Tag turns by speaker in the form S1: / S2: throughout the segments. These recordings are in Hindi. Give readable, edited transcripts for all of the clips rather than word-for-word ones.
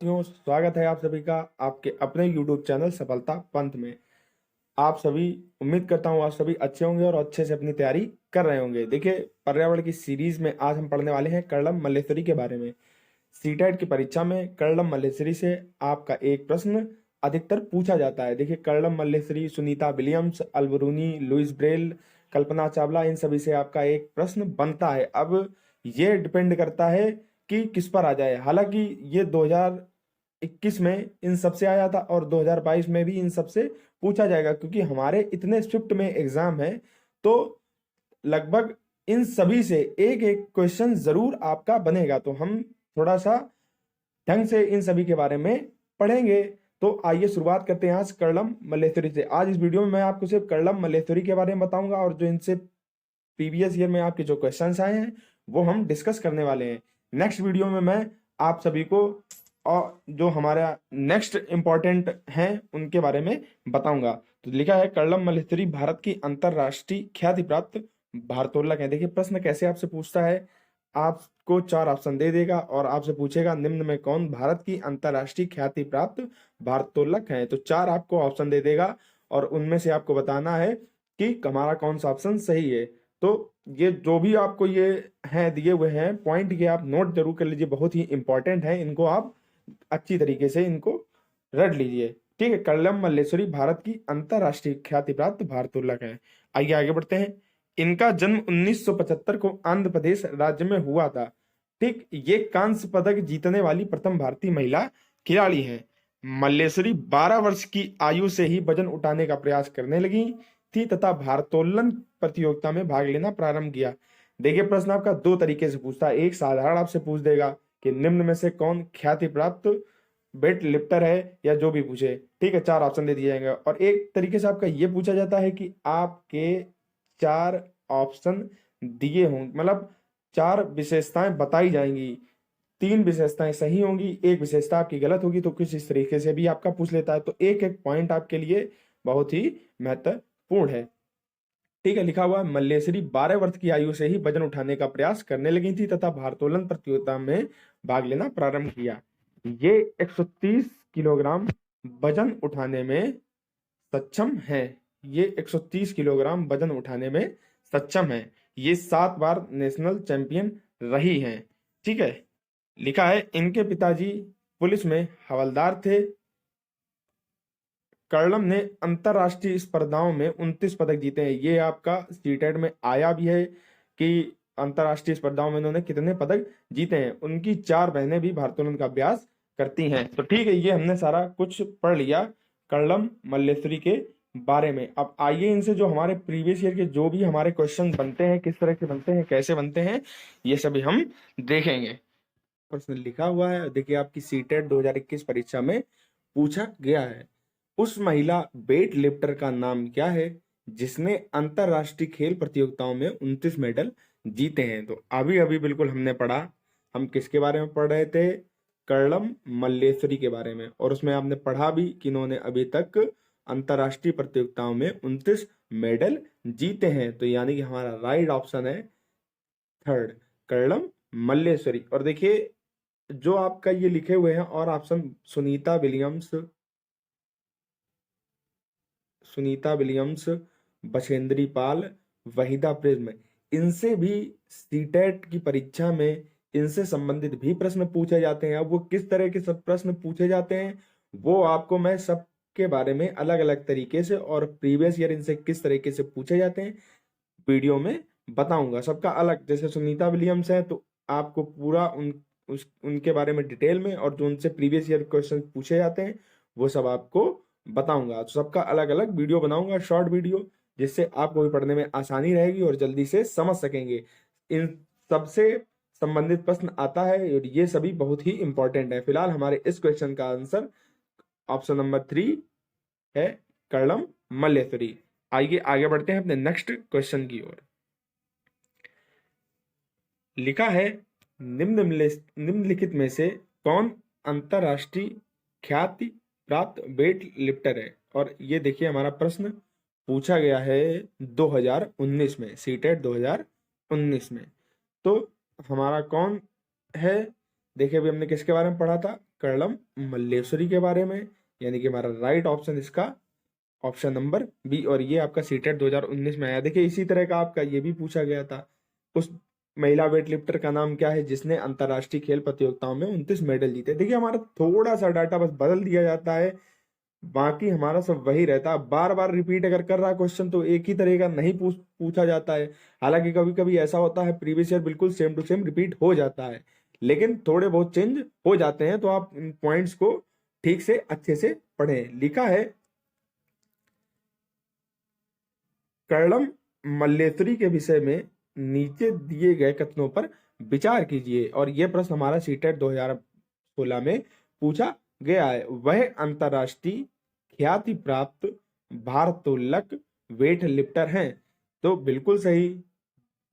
S1: साथियों, स्वागत है आप सभी का आपके अपने YouTube चैनल सफलता पंथ में। आप सभी उम्मीद करता हूँ आप सभी अच्छे होंगे और अच्छे से अपनी तैयारी कर रहे होंगे। देखिए, पर्यावरण की सीरीज में आज हम पढ़ने वाले हैं कर्णम मल्लेश्वरी के बारे में। सीटेट की परीक्षा में कर्णम मल्लेश्वरी से आपका एक प्रश्न अधिकतर पूछा जाता है। देखिए, Karnam Malleswari, Sunita Williams, Alberuni, Louis Braille, Kalpana Chawla, इन सभी से आपका एक प्रश्न बनता है। अब ये डिपेंड करता है कि किस पर आ जाए। हालांकि ये 2021 में इन सब से आया था और 2022 में भी इन सब से पूछा जाएगा, क्योंकि हमारे इतने शिफ्ट में एग्जाम है तो लगभग इन सभी से एक एक क्वेश्चन जरूर आपका बनेगा। तो हम थोड़ा सा ढंग से इन सभी के बारे में पढ़ेंगे। तो आइए शुरुआत करते हैं आज कर्णम मल्लेश्वरी से। आज इस वीडियो में मैं आपको सिर्फ कर्णम मल्लेश्वरी के बारे में बताऊंगा और जो इनसे प्रीवियस ईयर में आपके जो क्वेश्चंस आए हैं वो हम डिस्कस करने वाले हैं। नेक्स्ट वीडियो में मैं आप सभी को और जो हमारा नेक्स्ट इंपॉर्टेंट हैं उनके बारे में बताऊंगा। तो लिखा है कर्णम मल्लेश्वरी भारत की अंतरराष्ट्रीय ख्याति प्राप्त भारोत्तोलक है। देखिए, प्रश्न कैसे आपसे पूछता है, आपको 4 ऑप्शन दे देगा और आपसे पूछेगा निम्न में कौन भारत की अंतरराष्ट्रीय ख्याति प्राप्त भारोत्तोलक है। तो 4 आपको ऑप्शन दे देगा और उनमें से आपको बताना है कि हमारा कौन सा ऑप्शन सही है। तो ये जो भी आपको ये हैं दिए हुए हैं पॉइंट, ये आप नोट जरूर कर लीजिए, बहुत ही इंपॉर्टेंट है। इनको आप अच्छी तरीके से इनको रट लीजिए। ठीक है, कर्णम मल्लेश्वरी भारत की अंतरराष्ट्रीय ख्याति प्राप्त भारोत्तोलक है। आइए आगे बढ़ते हैं। इनका जन्म 1975 को आंध्र प्रदेश राज्य में हुआ था। ठीक, ये कांस्य पदक जीतने वाली प्रथम भारतीय महिला खिलाड़ी हैं। मल्लेश्वरी 12 वर्ष की आयु से ही वजन उठाने का प्रयास करने लगी थी तथा भारोत्तोलन प्रतियोगिता में भाग लेना प्रारंभ किया। देखिए, प्रश्न आपका 2 तरीके से पूछता है। एक साधारण आपसे पूछ देगा कि निम्न में से कौन ख्याति प्राप्त वेट लिफ्टर है, या जो भी पूछे। ठीक है, 4 ऑप्शन दे दिए जाएंगे। और एक तरीके से आपका ये पूछा जाता है कि आपके 4 ऑप्शन दिए होंगे, मतलब 4 विशेषताएं बताई जाएंगी, 3 विशेषताएं सही होंगी, एक विशेषता आपकी गलत होगी। तो कुछ इस तरीके से भी आपका पूछ लेता है। तो एक एक पॉइंट आपके लिए बहुत ही महत्वपूर्ण है। ठीक है, लिखा हुआ है मल्लेश्वरी 12 वर्ष की आयु से ही वजन उठाने का प्रयास करने लगी थी तथा भारोत्तोलन प्रतियोगिता में भाग लेना प्रारंभ किया। ये 130 किलोग्राम वजन उठाने में सक्षम है। ये 130 किलोग्राम वजन उठाने में सक्षम है। ये 7 बार नेशनल चैंपियन रही हैं। ठीक है, लिखा है इनके पिताजी पुलिस में हवलदार थे। कर्णम ने अंतरराष्ट्रीय स्पर्धाओं में 29 पदक जीते हैं। ये आपका सीटेट में आया भी है कि अंतरराष्ट्रीय स्पर्धाओं में इन्होंने कितने पदक जीते हैं। उनकी 4 बहनें भी भारोत्तोलन का अभ्यास करती हैं। तो ठीक है, ये हमने सारा कुछ पढ़ लिया कर्णम मल्लेश्वरी के बारे में। अब आइए इनसे जो हमारे प्रीवियस ईयर के जो भी हमारे क्वेश्चन बनते हैं, किस तरह के बनते हैं, कैसे बनते हैं, ये सभी हम देखेंगे। प्रश्न लिखा हुआ है, देखिए आपकी सीटेट 2021 परीक्षा में पूछा गया है। उस महिला वेट लिफ्टर का नाम क्या है जिसने अंतरराष्ट्रीय खेल प्रतियोगिताओं में 29 मेडल जीते हैं। तो अभी अभी बिल्कुल हमने पढ़ा, हम किसके बारे में पढ़ रहे थे, कर्णम मल्लेश्वरी के बारे में। और उसमें आपने पढ़ा भी कि इन्होंने अभी तक अंतरराष्ट्रीय प्रतियोगिताओं में 29 मेडल जीते हैं। तो यानी कि हमारा राइट ऑप्शन है थर्ड, कर्णम मल्लेश्वरी। और देखिए जो आपका ये लिखे हुए हैं और option Sunita Williams, Bachendri Pal, Waheeda prism, इनसे भी सीटेट की परीक्षा में इनसे संबंधित भी प्रश्न पूछे जाते हैं। अब वो किस तरह के सब प्रश्न पूछे जाते हैं वो आपको मैं सब के बारे में अलग अलग तरीके से और प्रीवियस ईयर इनसे किस तरीके से पूछे जाते हैं वीडियो में बताऊंगा। सबका अलग, जैसे सुनीता विलियम्स है तो आपको पूरा उनके बारे में डिटेल में, और जो उनसे प्रीवियस ईयर क्वेश्चन पूछे जाते हैं वो सब आपको बताऊंगा। तो सबका अलग अलग वीडियो बनाऊंगा, शॉर्ट वीडियो, जिससे आपको भी पढ़ने में आसानी रहेगी और जल्दी से समझ सकेंगे। इन सबसे संबंधित प्रश्न आता है और ये सभी बहुत ही इंपॉर्टेंट है। फिलहाल हमारे इस क्वेश्चन का आंसर ऑप्शन नंबर 3 है, कर्णम मल्लेश्वरी। आइए आगे बढ़ते हैं अपने नेक्स्ट क्वेश्चन की ओर। लिखा है निम्नलिखित में से कौन अंतरराष्ट्रीय ख्याति प्राप्त वेट लिफ्टर है। और ये देखिए हमारा प्रश्न पूछा गया है 2019 में, सीटेट 2019 में। तो हमारा कौन है, देखिए अभी हमने किसके बारे में पढ़ा था, कर्णम मल्लेश्वरी के बारे में, यानी कि हमारा राइट ऑप्शन इसका ऑप्शन नंबर बी। और ये आपका सीटेट 2019 में आया। देखिए इसी तरह का आपका ये भी पूछा गया था, उस महिला वेट लिफ्टर का नाम क्या है जिसने अंतरराष्ट्रीय खेल प्रतियोगिताओं में 29 मेडल जीते। देखिए हमारा थोड़ा सा डाटा बस बदल दिया जाता है, बाकी हमारा सब वही रहता है। बार बार रिपीट अगर कर रहा है क्वेश्चन तो एक ही तरह का नहीं पूछा जाता है। हालांकि कभी कभी ऐसा होता है प्रीवियस ईयर बिल्कुल सेम टू सेम रिपीट हो जाता है, लेकिन थोड़े बहुत चेंज हो जाते हैं, तो आप इन पॉइंट्स को ठीक से अच्छे से पढ़ें। लिखा है कर्णम मल्लेश्वरी के विषय में नीचे दिए गए कथनों पर विचार कीजिए। और यह प्रश्न हमारा सीटेट 2016 में पूछा गया है। वह अंतरराष्ट्रीय ख्याति प्राप्त भारोत्तोलक वेट लिफ्टर हैं, तो बिल्कुल सही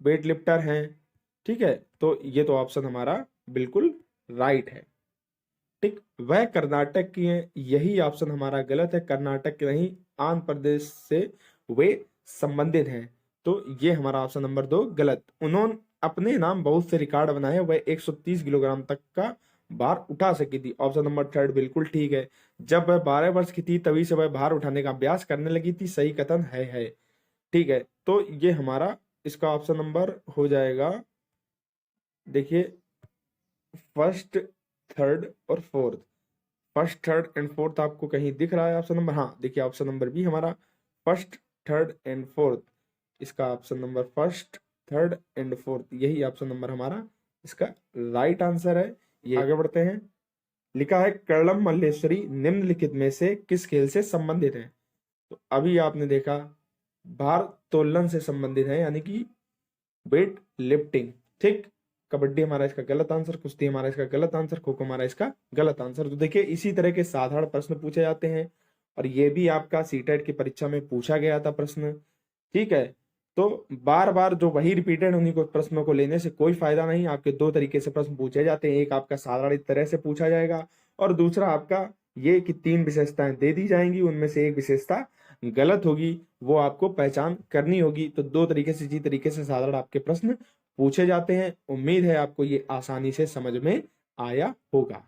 S1: वेट लिफ्टर हैं। ठीक है, तो ये तो ऑप्शन हमारा बिल्कुल राइट है। ठीक, वह कर्नाटक की हैं, यही ऑप्शन हमारा गलत है। कर्नाटक के नहीं, आंध्र प्रदेश से वे संबंधित हैं, तो ये हमारा ऑप्शन नंबर 2 गलत। उन्होंने अपने नाम बहुत से रिकॉर्ड बनाए, वह 130 किलोग्राम तक का भार उठा सकी थी। ऑप्शन नंबर 3 बिल्कुल ठीक है। जब वह 12 वर्ष की थी तभी से वह भार उठाने का अभ्यास करने लगी थी, सही कथन है। ठीक है, तो ये हमारा इसका ऑप्शन नंबर हो जाएगा। देखिए फर्स्ट, थर्ड और fourth, first third and fourth आपको कहीं दिख रहा है ऑप्शन नंबर? हाँ, देखिए ऑप्शन नंबर बी हमारा फर्स्ट थर्ड एंड फोर्थ, इसका option number first third and fourth, यही ऑप्शन नंबर हमारा इसका राइट आंसर है। ये आगे बढ़ते हैं। लिखा है कर्णम मल्लेश्वरी निम्नलिखित में से किस खेल से संबंधित है? तो अभी आपने देखा भारोत्तोलन से संबंधित है, यानी कि वेट लिफ्टिंग। ठीक, कबड्डी हमारा इसका गलत आंसर, कुश्ती हमारा इसका गलत आंसर, खो खो हमारा इसका गलत आंसर। तो देखिए इसी तरह के साधारण प्रश्न पूछे जाते हैं, और ये भी आपका सीटेट की परीक्षा में पूछा गया था प्रश्न। ठीक है, तो बार बार जो वही रिपीटेड उन्हीं को प्रश्नों को लेने से कोई फायदा नहीं। आपके दो तरीके से प्रश्न पूछे जाते हैं, एक आपका साधारण इस तरह से पूछा जाएगा, और दूसरा आपका ये कि 3 विशेषताएं दे दी जाएंगी, उनमें से एक विशेषता गलत होगी, वो आपको पहचान करनी होगी। तो दो तरीके से, इसी तरीके से साधारण आपके प्रश्न पूछे जाते हैं। उम्मीद है आपको ये आसानी से समझ में आया होगा।